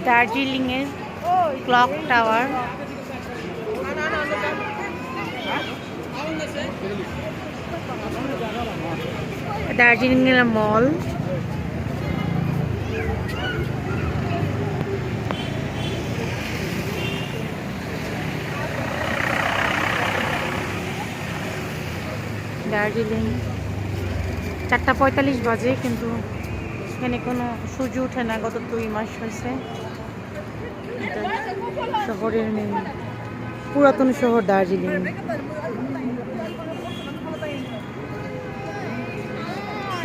দার্জিলিং এর clock tower. Darjeeling এর মল। দার্জিলিং 4:45 বাজে, কিন্তু এখানে কোনো সূর্য ওঠে না গত 2 মাস হয়েছে। শহরের মেন পুরাতন শহর দার্জিলিং।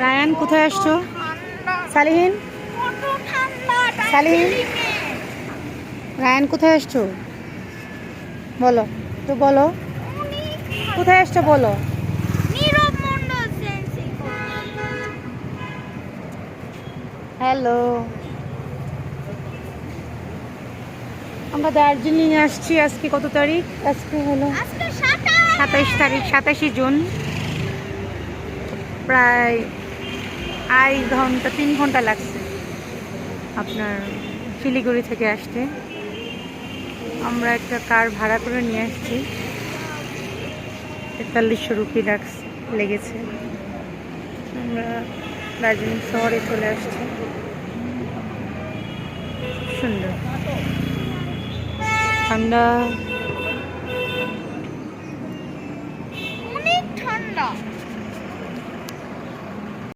রায়ান কোথায় আসছো? সালিহিন, সালিহিন, রায়ান কোথায় আসছো? বলো তো, বলো কোথায় আসছো বলো। হ্যালো, আমরা দার্জিলিং আসছি। আজকে কত তারিখ? আজকে হলো 27 তারিখ, 27 জুন। প্রায় 3 ঘন্টা লাগছে আপনার শিলিগুড়ি থেকে আসতে। আমরা একটা কার ভাড়া করে নিয়ে আসছি। 4300 রুপি লেগেছে। আমরা দার্জিলিং শহরে চলে আসছি। সুন্দর ঠান্ডা